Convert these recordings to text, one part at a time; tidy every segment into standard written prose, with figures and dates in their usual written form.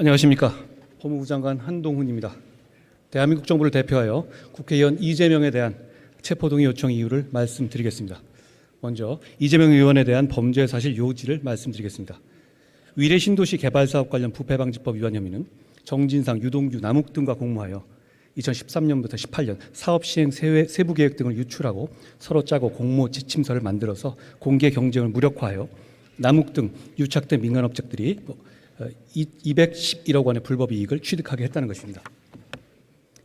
안녕하십니까. 법무부 장관 한동훈입니다. 대한민국 정부를 대표하여 국회의원 이재명에 대한 체포동의 요청 이유를 말씀드리겠습니다. 먼저 이재명 의원에 대한 범죄 사실 요지를 말씀드리겠습니다. 위례 신도시 개발사업 관련 부패방지법 위반 혐의는 정진상, 유동규, 남욱 등과 공모하여 2013년부터 18년 사업 시행 세부 계획 등을 유출하고 서로 짜고 공모 지침서를 만들어서 공개 경쟁을 무력화하여 남욱 등 유착된 민간업체들이 211억 원의 불법 이익을 취득하게 했다는 것입니다.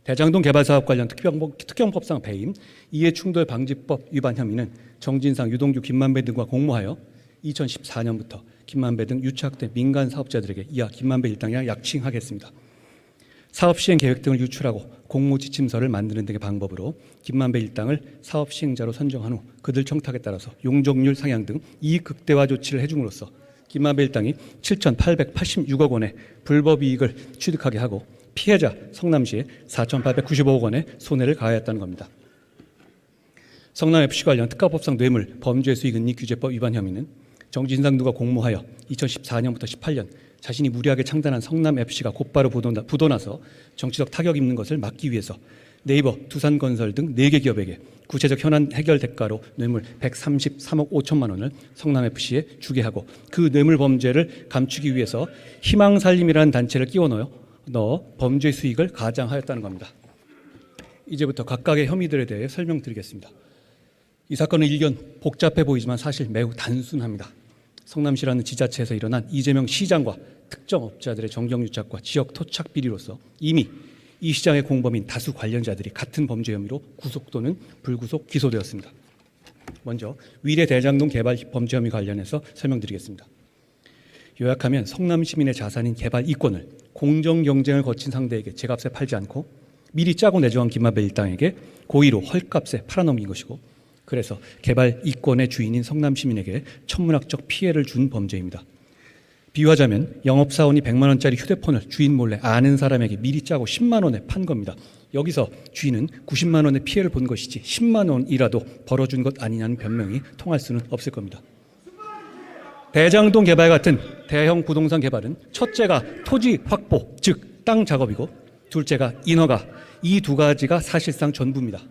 대장동 개발사업 관련 특경법상 배임, 이해충돌 방지법 위반 혐의는 정진상, 유동규, 김만배 등과 공모하여 2014년부터 김만배 등 유착된 민간 사업자들에게 이하 김만배 일당이랑 약칭하겠습니다. 사업 시행 계획 등을 유출하고 공모 지침서를 만드는 등의 방법으로 김만배 일당을 사업 시행자로 선정한 후 그들 청탁에 따라서 용적률 상향 등 이익 극대화 조치를 해줌으로써 김만배 일당이 7,886억 원의 불법 이익을 취득하게 하고 피해자 성남시에 4,895억 원의 손해를 가하였다는 겁니다. 성남FC 관련 특가법상 뇌물 범죄 수익 은닉 규제법 위반 혐의는 정진상 등과 공모하여 2014년부터 18년 자신이 무리하게 창단한 성남FC가 곧바로 부도나서 정치적 타격 입는 것을 막기 위해서 네이버, 두산건설 등 4개 기업에게 구체적 현안 해결 대가로 뇌물 133억 5천만 원을 성남FC에 주게 하고 그 뇌물 범죄를 감추기 위해서 희망살림이라는 단체를 끼워 넣어 범죄 수익을 가장하였다는 겁니다. 이제부터 각각의 혐의들에 대해 설명드리겠습니다. 이 사건은 일견 복잡해 보이지만 사실 매우 단순합니다. 성남시라는 지자체에서 일어난 이재명 시장과 특정 업자들의 정경유착과 지역 토착 비리로서 이미 이 시장의 공범인 다수 관련자들이 같은 범죄 혐의로 구속 또는 불구속 기소되었습니다. 먼저 위례 대장동 개발 범죄 혐의 관련해서 설명드리겠습니다. 요약하면 성남 시민의 자산인 개발 이권을 공정 경쟁을 거친 상대에게 제값에 팔지 않고 미리 짜고 내정한 김만배 일당에게 고의로 헐값에 팔아넘긴 것이고, 그래서 개발 이권의 주인인 성남 시민에게 천문학적 피해를 준 범죄입니다. 비유하자면 영업사원이 100만 원짜리 휴대폰을 주인 몰래 아는 사람에게 미리 짜고 10만 원에 판 겁니다. 여기서 주인은 90만 원의 피해를 본 것이지 10만 원이라도 벌어준 것 아니냐는 변명이 통할 수는 없을 겁니다. 대장동 개발 같은 대형 부동산 개발은 첫째가 토지 확보, 즉 땅 작업이고, 둘째가 인허가, 이 두 가지가 사실상 전부입니다.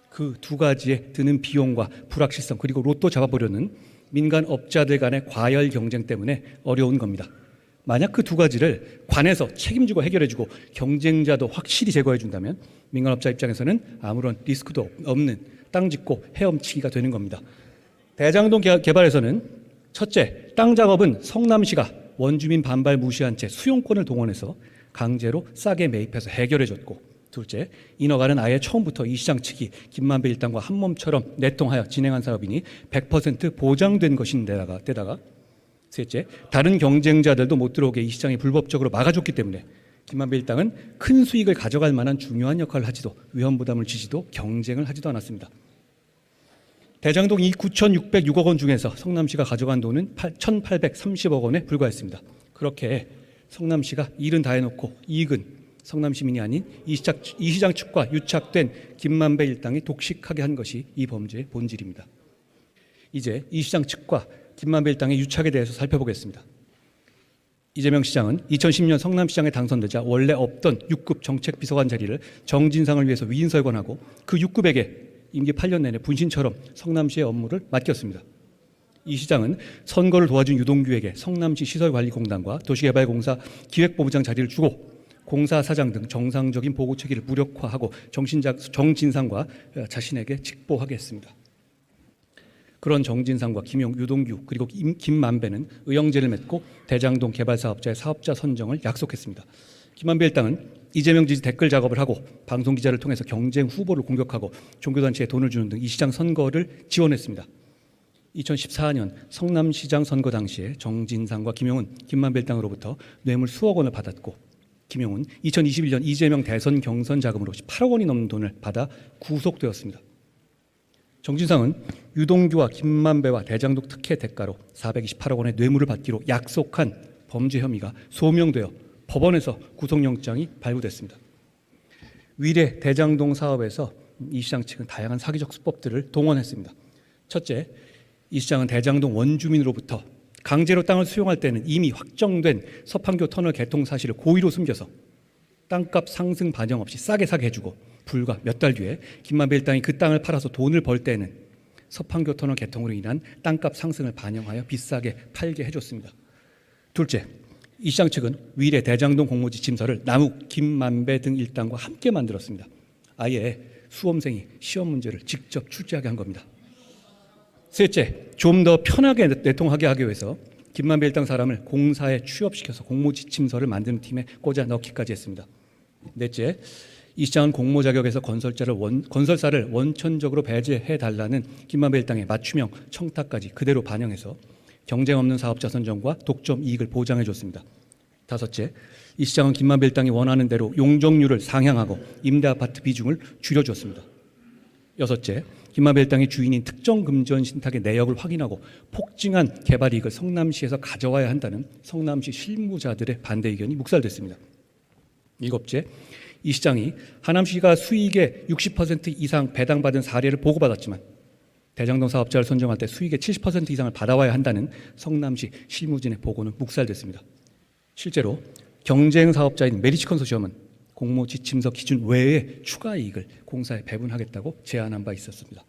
그 두 가지에 드는 비용과 불확실성, 그리고 로또 잡아보려는 민간 업자들 간의 과열 경쟁 때문에 어려운 겁니다. 만약 그 두 가지를 관에서 책임지고 해결해주고 경쟁자도 확실히 제거해준다면 민간업자 입장에서는 아무런 리스크도 없는 땅 짓고 헤엄치기가 되는 겁니다. 대장동 개발에서는 첫째, 땅 작업은 성남시가 원주민 반발 무시한 채 수용권을 동원해서 강제로 싸게 매입해서 해결해줬고, 둘째, 인허가는 아예 처음부터 이 시장 측이 김만배 일당과 한몸처럼 내통하여 진행한 사업이니 100% 보장된 것인데다가 셋째, 다른 경쟁자들도 못 들어오게 이 시장이 불법적으로 막아줬기 때문에 김만배 일당은 큰 수익을 가져갈 만한 중요한 역할을 하지도 위험부담을 지지도 경쟁을 하지도 않았습니다. 대장동 이 9,606억 원 중에서 성남시가 가져간 돈은 1,830억 원에 불과했습니다. 그렇게 성남시가 일은 다 해놓고 이익은 성남 시민이 아닌 이 시장 측과 유착된 김만배 일당이 독식하게 한 것이 이 범죄의 본질입니다. 이제 이 시장 측과 김만배 일당의 유착에 대해서 살펴보겠습니다. 이재명 시장은 2010년 성남시장에 당선되자 원래 없던 6급 정책비서관 자리를 정진상을 위해서 위인설관하고 그 6급에게 임기 8년 내내 분신처럼 성남시의 업무를 맡겼습니다. 이 시장은 선거를 도와준 유동규에게 성남시 시설관리공단과 도시개발공사 기획본부장 자리를 주고 공사 사장 등 정상적인 보고 체계를 무력화하고 정진상과 자신에게 직보하게 했습니다. 그런 정진상과 유동규 그리고 김만배는 의형제를 맺고 대장동 개발사업자의 사업자 선정을 약속했습니다. 김만배 일당은 이재명 지지 댓글 작업을 하고 방송기자를 통해서 경쟁 후보를 공격하고 종교단체에 돈을 주는 등 이 시장 선거를 지원했습니다. 2014년 성남시장 선거 당시에 정진상과 김용은 김만배 일당으로부터 뇌물 수억 원을 받았고, 김용은 2021년 이재명 대선 경선 자금으로 8억 원이 넘는 돈을 받아 구속되었습니다. 정진상은 유동규와 김만배와 대장동 특혜 대가로 428억 원의 뇌물을 받기로 약속한 범죄 혐의가 소명되어 법원에서 구속영장이 발부됐습니다. 위례 대장동 사업에서 이 시장 측은 다양한 사기적 수법들을 동원했습니다. 첫째, 이 시장은 대장동 원주민으로부터 강제로 땅을 수용할 때는 이미 확정된 서판교 터널 개통 사실을 고의로 숨겨서 땅값 상승 반영 없이 싸게 사게 해주고, 불과 몇 달 뒤에 김만배 일당이 그 땅을 팔아서 돈을 벌 때는 서판교 터널 개통으로 인한 땅값 상승을 반영하여 비싸게 팔게 해줬습니다. 둘째, 이 시장 측은 위례 대장동 공모지침서를 남욱, 김만배 등 일당과 함께 만들었습니다. 아예 수험생이 시험 문제를 직접 출제하게 한 겁니다. 셋째, 좀 더 편하게 내통하게 하기 위해서 김만배 일당 사람을 공사에 취업시켜서 공모지침서를 만드는 팀에 꽂아 넣기까지 했습니다. 넷째, 이 시장은 공모 자격에서 건설사를 원천적으로 배제해달라는 김만배 일당의 맞춤형 청탁까지 그대로 반영해서 경쟁 없는 사업자 선정과 독점 이익을 보장해줬습니다. 다섯째, 이 시장은 김만배 일당이 원하는 대로 용적률을 상향하고 임대아파트 비중을 줄여줬습니다. 여섯째, 김만배 일당이 주인인 특정 금전 신탁의 내역을 확인하고 폭증한 개발 이익을 성남시에서 가져와야 한다는 성남시 실무자들의 반대 의견이 묵살됐습니다. 일곱째, 이 시장이 하남시가 수익의 60% 이상 배당받은 사례를 보고받았지만 대장동 사업자를 선정할 때 수익의 70% 이상을 받아와야 한다는 성남시 실무진의 보고는 묵살됐습니다. 실제로 경쟁 사업자인 메리츠 컨소시엄은 공모 지침서 기준 외에 추가 이익을 공사에 배분하겠다고 제안한 바 있었습니다.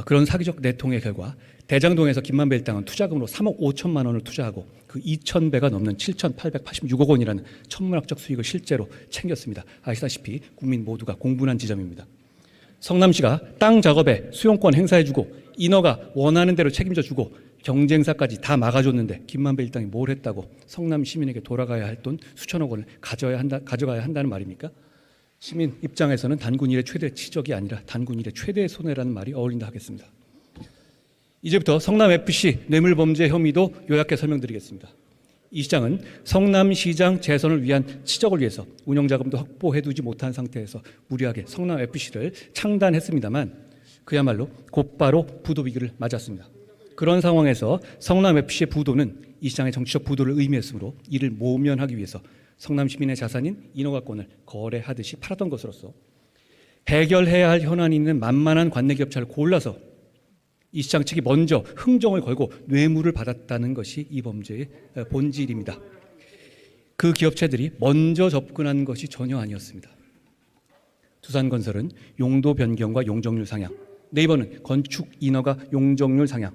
그런 사기적 내통의 결과 대장동에서 김만배 일당은 투자금으로 3억 5천만 원을 투자하고 그 2,000배가 넘는 7,886억 원이라는 천문학적 수익을 실제로 챙겼습니다. 아시다시피 국민 모두가 공분한 지점입니다. 성남시가 땅 작업에 수용권 행사해주고 인허가 원하는 대로 책임져주고 경쟁사까지 다 막아줬는데 김만배 일당이 뭘 했다고 성남 시민에게 돌아가야 할 돈 수천억 원을 가져가야 한다는 말입니까? 시민 입장에서는 단군 일의 최대 치적이 아니라 단군 일의 최대 손해라는 말이 어울린다 하겠습니다. 이제부터 성남FC 뇌물범죄 혐의도 요약해 설명드리겠습니다. 이 시장은 성남시장 재선을 위한 치적을 위해서 운영자금도 확보해두지 못한 상태에서 무리하게 성남FC를 창단했습니다만 그야말로 곧바로 부도 위기를 맞았습니다. 그런 상황에서 성남FC의 부도는 이 시장의 정치적 부도를 의미했으므로 이를 모면하기 위해서 성남 시민의 자산인 인허가권을 거래하듯이 팔았던 것으로서 해결해야 할 현안이 있는 만만한 관내기업체를 골라서 이 시장 측이 먼저 흥정을 걸고 뇌물을 받았다는 것이 이 범죄의 본질입니다. 그 기업체들이 먼저 접근한 것이 전혀 아니었습니다. 두산건설은 용도 변경과 용적률 상향, 네이버는 건축 인허가 용적률 상향,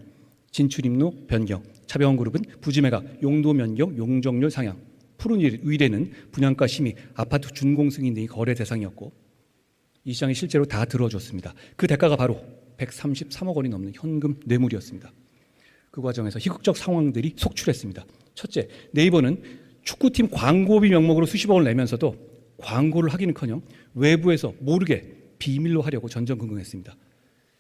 진출입로 변경, 차병원그룹은 부지매각 용도 변경 용적률 상향, 푸른위례는 분양가 심의, 아파트 준공 승인 등이 거래 대상이었고 이 시장이 실제로 다 들어줬습니다. 그 대가가 바로 133억 원이 넘는 현금 뇌물이었습니다. 그 과정에서 희극적 상황들이 속출했습니다. 첫째, 네이버는 축구팀 광고비 명목으로 수십억을 내면서도 광고를 하기는커녕 외부에서 모르게 비밀로 하려고 전전긍긍했습니다.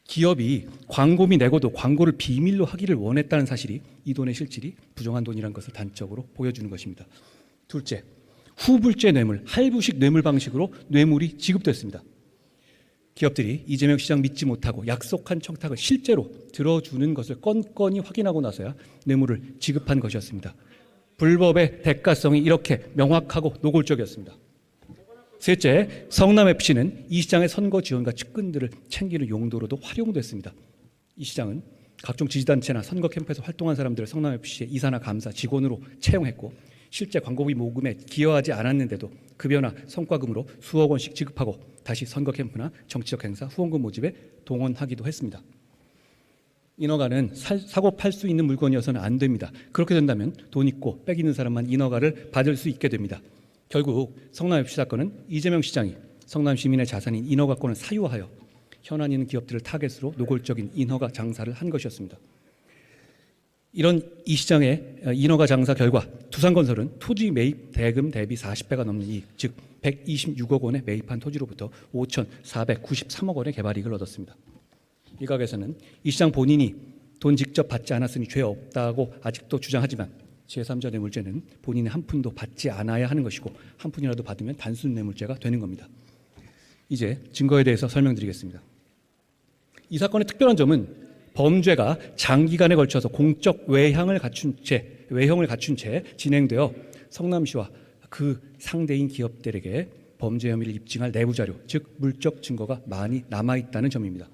기업이 광고비 내고도 광고를 비밀로 하기를 원했다는 사실이 이 돈의 실질이 부정한 돈이라는 것을 단적으로 보여주는 것입니다. 둘째, 후불제 뇌물, 할부식 뇌물 방식으로 뇌물이 지급됐습니다. 기업들이 이재명 시장 믿지 못하고 약속한 청탁을 실제로 들어주는 것을 건건히 확인하고 나서야 뇌물을 지급한 것이었습니다. 불법의 대가성이 이렇게 명확하고 노골적이었습니다. 셋째, 성남FC는 이 시장의 선거 지원과 측근들을 챙기는 용도로도 활용됐습니다. 이 시장은 각종 지지단체나 선거 캠프에서 활동한 사람들을 성남FC의 이사나 감사, 직원으로 채용했고 실제 광고비 모금에 기여하지 않았는데도 급여나 성과금으로 수억 원씩 지급하고 다시 선거 캠프나 정치적 행사, 후원금 모집에 동원하기도 했습니다. 인허가는 사고 팔 수 있는 물건이어서는 안 됩니다. 그렇게 된다면 돈 있고 빽 있는 사람만 인허가를 받을 수 있게 됩니다. 결국 성남FC 사건은 이재명 시장이 성남 시민의 자산인 인허가권을 사유하여 현안 있는 기업들을 타겟으로 노골적인 인허가 장사를 한 것이었습니다. 이런 이 시장의 인허가 장사 결과 두산건설은 토지 매입 대금 대비 40배가 넘는 이익, 즉 126억 원에 매입한 토지로부터 5,493억 원의 개발이익을 얻었습니다. 일각에서는 이 시장 본인이 돈 직접 받지 않았으니 죄 없다고 아직도 주장하지만 제3자 뇌물죄는 본인이 한 푼도 받지 않아야 하는 것이고 한 푼이라도 받으면 단순 뇌물죄가 되는 겁니다. 이제 증거에 대해서 설명드리겠습니다. 이 사건의 특별한 점은 범죄가 장기간에 걸쳐서 공적 외형을 갖춘 채 진행되어 성남시와 그 상대인 기업들에게 범죄 혐의를 입증할 내부 자료, 즉 물적 증거가 많이 남아있다는 점입니다.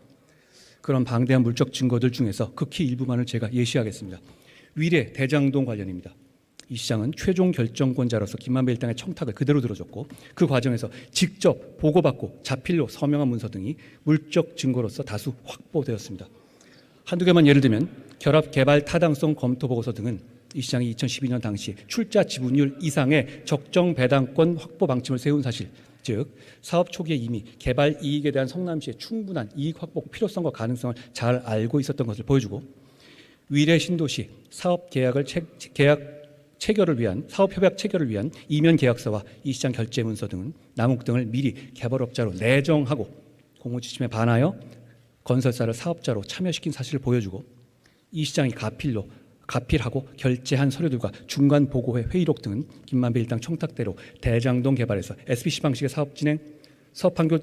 그런 방대한 물적 증거들 중에서 극히 일부만을 제가 예시하겠습니다. 위례 대장동 관련입니다. 이 시장은 최종 결정권자로서 김만배 일당의 청탁을 그대로 들어줬고 그 과정에서 직접 보고받고 자필로 서명한 문서 등이 물적 증거로서 다수 확보되었습니다. 한두 개만 예를 들면 결합 개발 타당성 검토 보고서 등은 이 시장이 2012년 당시 출자 지분율 이상의 적정 배당권 확보 방침을 세운 사실, 즉 사업 초기에 이미 개발 이익에 대한 성남시의 충분한 이익 확보 필요성과 가능성을 잘 알고 있었던 것을 보여주고, 위례 신도시 사업 계약을 체결을 위한 사업 협약 체결을 위한 이면 계약서와 이 시장 결제 문서 등은 남욱 등을 미리 개발업자로 내정하고 공모 지침에 반하여 건설사를 사업자로 참여시킨 사실을 보여주고, 이 시장이 가필하고 결제한 서류들과 중간 보고회 회의록 등은 김만배 일당 청탁대로 대장동 개발에서 SPC 방식의 사업 진행, 서판교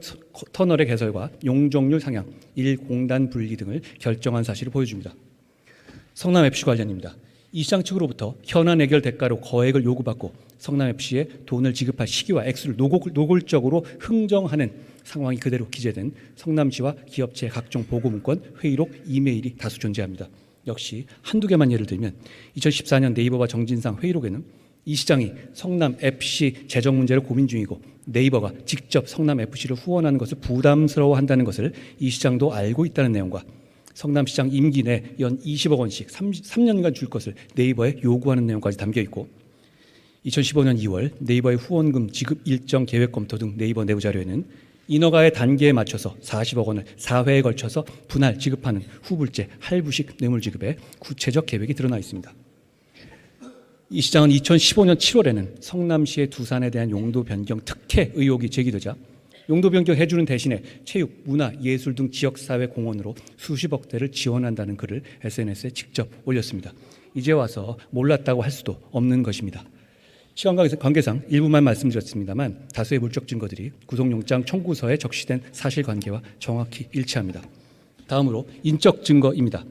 터널의 개설과 용적률 상향, 일공단 분리 등을 결정한 사실을 보여줍니다. 성남FC 관련입니다. 이 시장 측으로부터 현안 해결 대가로 거액을 요구받고 성남FC에 돈을 지급할 시기와 액수를 노골적으로 흥정하는 상황이 그대로 기재된 성남시와 기업체의 각종 보고 문건, 회의록, 이메일이 다수 존재합니다. 역시 한두 개만 예를 들면 2014년 네이버와 정진상 회의록에는 이 시장이 성남FC 재정 문제를 고민 중이고 네이버가 직접 성남FC를 후원하는 것을 부담스러워한다는 것을 이 시장도 알고 있다는 내용과 성남시장 임기 내 연 20억 원씩 3년간 줄 것을 네이버에 요구하는 내용까지 담겨 있고, 2015년 2월 네이버의 후원금 지급 일정 계획 검토 등 네이버 내부 자료에는 인허가의 단계에 맞춰서 40억 원을 4회에 걸쳐서 분할 지급하는 후불제 할부식 뇌물 지급의 구체적 계획이 드러나 있습니다. 이 시장은 2015년 7월에는 성남시의 두산에 대한 용도 변경 특혜 의혹이 제기되자 용도 변경해주는 대신에 체육, 문화, 예술 등 지역사회 공헌으로 수십억 대를 지원한다는 글을 SNS에 직접 올렸습니다. 이제 와서 몰랐다고 할 수도 없는 것입니다. 시간 관계상 일부만 말씀드렸습니다만 다수의 물적 증거들이 구속영장 청구서에 적시된 사실관계와 정확히 일치합니다. 다음으로 인적 증거입니다.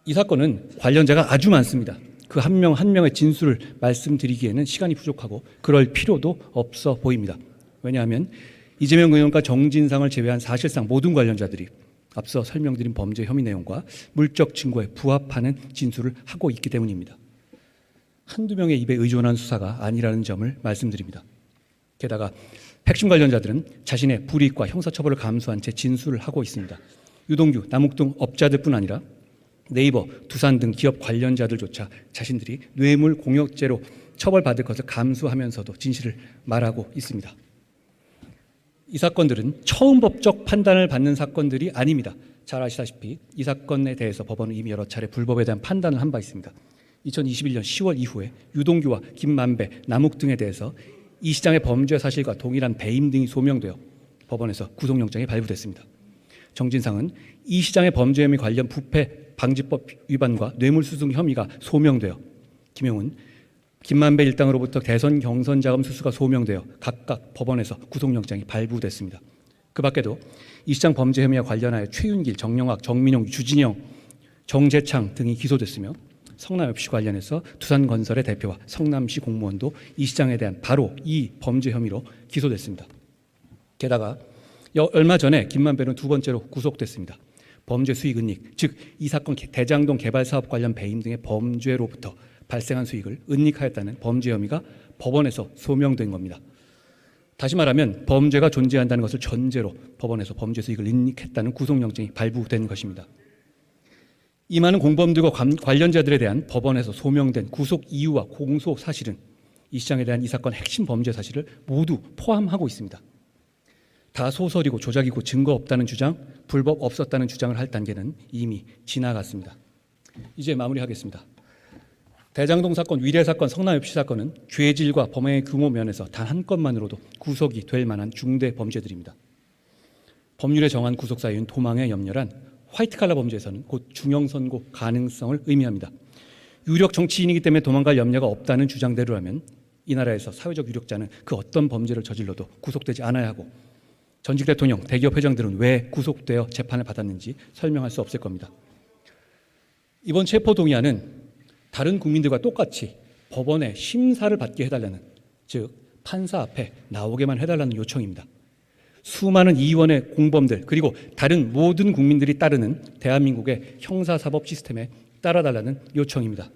이 사건은 관련자가 아주 많습니다. 그 한 명 한 명의 진술을 말씀드리기에는 시간이 부족하고 그럴 필요도 없어 보입니다. 왜냐하면 이재명 의원과 정진상을 제외한 사실상 모든 관련자들이 앞서 설명드린 범죄 혐의 내용과 물적 증거에 부합하는 진술을 하고 있기 때문입니다. 한두 명의 입에 의존한 수사가 아니라는 점을 말씀드립니다. 게다가 핵심 관련자들은 자신의 불이익과 형사처벌을 감수한 채 진술을 하고 있습니다. 유동규, 남욱 등 업자들뿐 아니라 네이버, 두산 등 기업 관련자들조차 자신들이 뇌물 공여죄로 처벌받을 것을 감수하면서도 진실을 말하고 있습니다. 이 사건들은 처음 법적 판단을 받는 사건들이 아닙니다. 잘 아시다시피 이 사건에 대해서 법원은 이미 여러 차례 불법에 대한 판단을 한 바 있습니다. 2021년 10월 이후에 유동규와 김만배, 남욱 등에 대해서 이 시장의 범죄 사실과 동일한 배임 등이 소명되어 법원에서 구속영장이 발부됐습니다. 정진상은 이 시장의 범죄 혐의 관련 부패 방지법 위반과 뇌물수수 혐의가 소명되어, 김용은, 김만배 일당으로부터 대선 경선 자금 수수가 소명되어 각각 법원에서 구속영장이 발부됐습니다. 그 밖에도 이 시장 범죄 혐의와 관련하여 최윤길, 정영학, 정민용, 주진영, 정재창 등이 기소됐으며 성남FC 관련해서 두산건설의 대표와 성남시 공무원도 이 시장에 대한 바로 이 범죄 혐의로 기소됐습니다. 게다가 얼마 전에 김만배는 두 번째로 구속됐습니다. 범죄 수익 은닉, 즉 이 사건 대장동 개발 사업 관련 배임 등의 범죄로부터 발생한 수익을 은닉하였다는 범죄 혐의가 법원에서 소명된 겁니다. 다시 말하면 범죄가 존재한다는 것을 전제로 법원에서 범죄 수익을 은닉했다는 구속영장이 발부된 것입니다. 이 많은 공범들과 관련자들에 대한 법원에서 소명된 구속 이유와 공소 사실은 이 시장에 대한 이 사건 핵심 범죄 사실을 모두 포함하고 있습니다. 다 소설이고 조작이고 증거 없다는 주장, 불법 없었다는 주장을 할 단계는 이미 지나갔습니다. 이제 마무리하겠습니다. 대장동 사건, 위례 사건, 성남FC 사건은 죄질과 범행의 규모 면에서 단 한 건만으로도 구속이 될 만한 중대 범죄들입니다. 법률에 정한 구속 사유는 도망에 염려한 화이트칼라 범죄에서는 곧 중형 선고 가능성을 의미합니다. 유력 정치인이기 때문에 도망갈 염려가 없다는 주장대로라면 이 나라에서 사회적 유력자는 그 어떤 범죄를 저질러도 구속되지 않아야 하고 전직 대통령, 대기업 회장들은 왜 구속되어 재판을 받았는지 설명할 수 없을 겁니다. 이번 체포동의안은 다른 국민들과 똑같이 법원에 심사를 받게 해달라는, 즉 판사 앞에 나오게만 해달라는 요청입니다. 수많은 이원의 공범들 그리고 다른 모든 국민들이 따르는 대한민국의 형사사법 시스템에 따라달라는 요청입니다.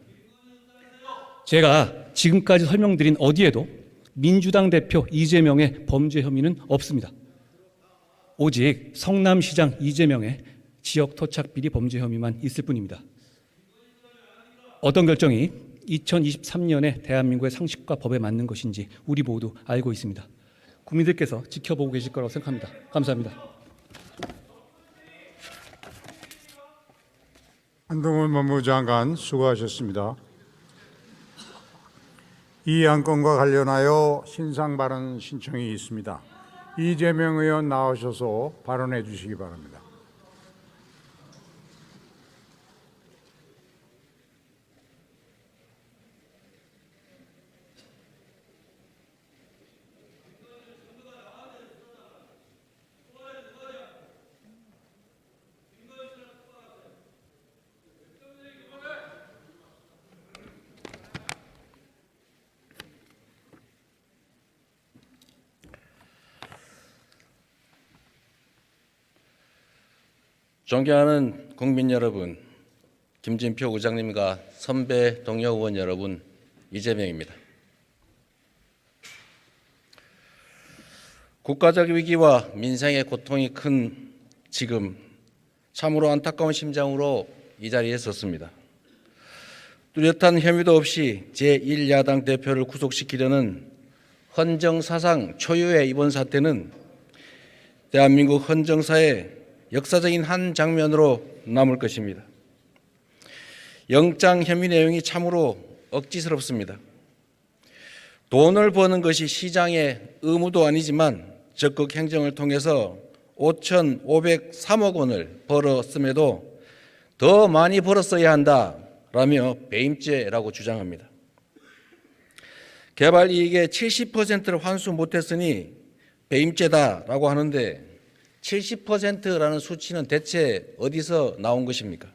제가 지금까지 설명드린 어디에도 민주당 대표 이재명의 범죄 혐의는 없습니다. 오직 성남시장 이재명의 지역 토착 비리 범죄 혐의만 있을 뿐입니다. 어떤 결정이 2023년에 대한민국의 상식과 법에 맞는 것인지 우리 모두 알고 있습니다. 국민들께서 지켜보고 계실 거라고 생각합니다. 감사합니다. 한동훈 법무장관 수고하셨습니다. 이 안건과 관련하여 신상 발언 신청이 있습니다. 이재명 의원 나오셔서 발언해 주시기 바랍니다. 존경하는 국민 여러분, 김진표 의장님과 선배 동료 의원 여러분, 이재명입니다. 국가적 위기와 민생의 고통이 큰 지금 참으로 안타까운 심정으로 이 자리에 섰습니다. 뚜렷한 혐의도 없이 제1야당 대표를 구속시키려는 헌정사상 초유의 이번 사태는 대한민국 헌정사의 역사적인 한 장면으로 남을 것입니다. 영장 혐의 내용이 참으로 억지스럽습니다. 돈을 버는 것이 시장의 의무도 아니지만 적극 행정을 통해서 5,503억 원을 벌었음에도 더 많이 벌었어야 한다라며 배임죄라고 주장합니다. 개발 이익의 70%를 환수 못했으니 배임죄다라고 하는데 70%라는 수치는 대체 어디서 나온 것입니까?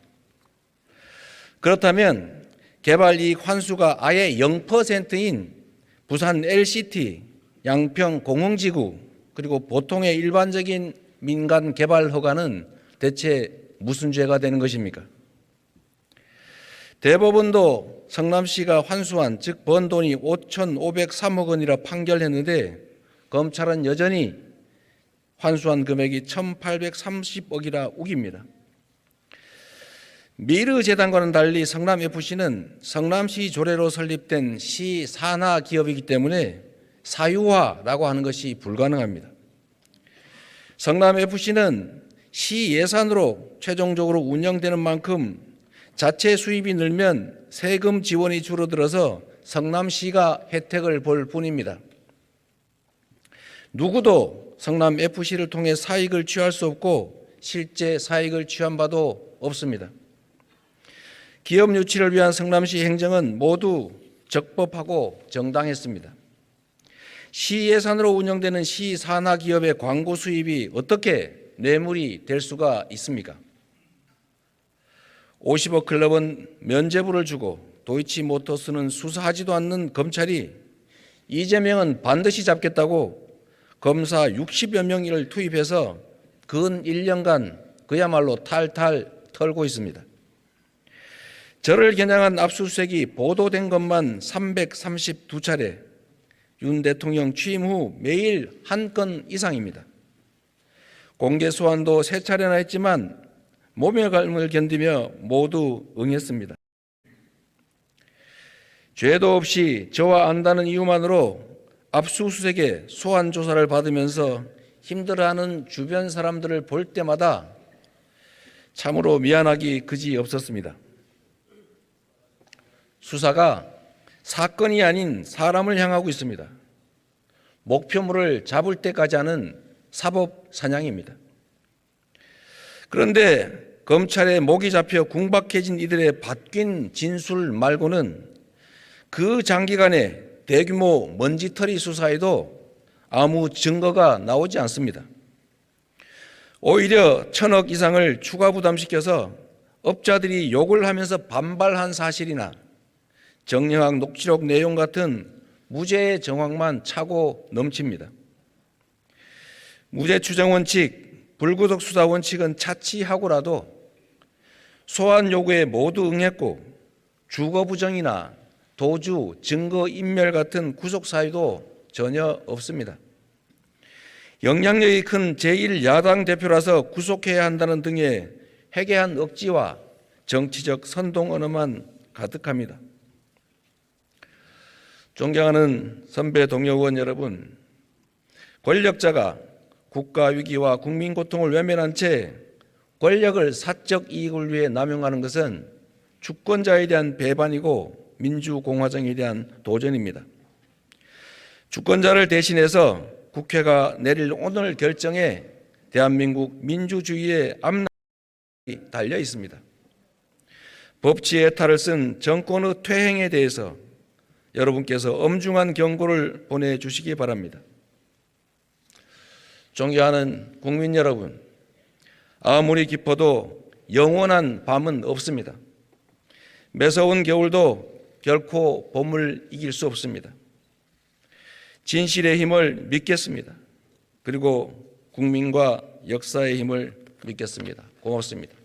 그렇다면 개발 이익 환수가 아예 0%인 부산 LCT, 양평 공흥지구 그리고 보통의 일반적인 민간 개발 허가는 대체 무슨 죄가 되는 것입니까? 대법원도 성남시가 환수한 즉 번 돈이 5,503억 원이라 판결했는데 검찰은 여전히 환수한 금액이 1,830억이라 우깁니다. 미르재단과는 달리 성남FC는 성남시 조례로 설립된 시 산하 기업이기 때문에 사유화라고 하는 것이 불가능합니다. 성남FC는 시 예산으로 최종적으로 운영되는 만큼 자체 수입이 늘면 세금 지원이 줄어들어서 성남시가 혜택을 볼 뿐입니다. 누구도 성남FC를 통해 사익을 취할 수 없고 실제 사익을 취한 바도 없습니다. 기업 유치를 위한 성남시 행정은 모두 적법하고 정당했습니다. 시 예산으로 운영되는 시 산하 기업의 광고 수입이 어떻게 뇌물이 될 수가 있습니까? 50억 클럽은 면죄부를 주고 도이치모터스는 수사하지도 않는 검찰이 이재명은 반드시 잡겠다고 검사 60여 명을 투입해서 근 1년간 그야말로 탈탈 털고 있습니다. 저를 겨냥한 압수수색이 보도된 것만 332차례, 윤 대통령 취임 후 매일 한 건 이상입니다. 공개 소환도 3차례나 했지만 모멸감을 견디며 모두 응했습니다. 죄도 없이 저와 안다는 이유만으로 압수수색에 소환 조사를 받으면서 힘들어하는 주변 사람들을 볼 때마다 참으로 미안하기 그지 없었습니다. 수사가 사건이 아닌 사람을 향하고 있습니다. 목표물을 잡을 때까지 하는 사법 사냥입니다. 그런데 검찰에 목이 잡혀 궁박해진 이들의 바뀐 진술 말고는 그 장기간에 대규모 먼지털이 수사에도 아무 증거가 나오지 않습니다. 오히려 1,000억 이상을 추가 부담시켜서 업자들이 욕을 하면서 반발한 사실이나 정영학 녹취록 내용 같은 무죄의 정황만 차고 넘칩니다. 무죄 추정 원칙, 불구속 수사 원칙은 차치하고라도 소환 요구에 모두 응했고 주거 부정이나 도주, 증거 인멸 같은 구속 사유도 전혀 없습니다. 영향력이 큰 제1야당 대표라서 구속해야 한다는 등의 해괴한 억지와 정치적 선동 언어만 가득합니다. 존경하는 선배 동료 의원 여러분, 권력자가 국가 위기와 국민 고통을 외면한 채 권력을 사적 이익을 위해 남용하는 것은 주권자에 대한 배반이고 민주공화정에 대한 도전입니다. 주권자를 대신해서 국회가 내릴 오늘 결정에 대한민국 민주주의의 앞날이 달려 있습니다. 법치의 탈을 쓴 정권의 퇴행에 대해서 여러분께서 엄중한 경고를 보내주시기 바랍니다. 존경하는 국민 여러분, 아무리 깊어도 영원한 밤은 없습니다. 매서운 겨울도 결코 봄을 이길 수 없습니다. 진실의 힘을 믿겠습니다. 그리고 국민과 역사의 힘을 믿겠습니다. 고맙습니다.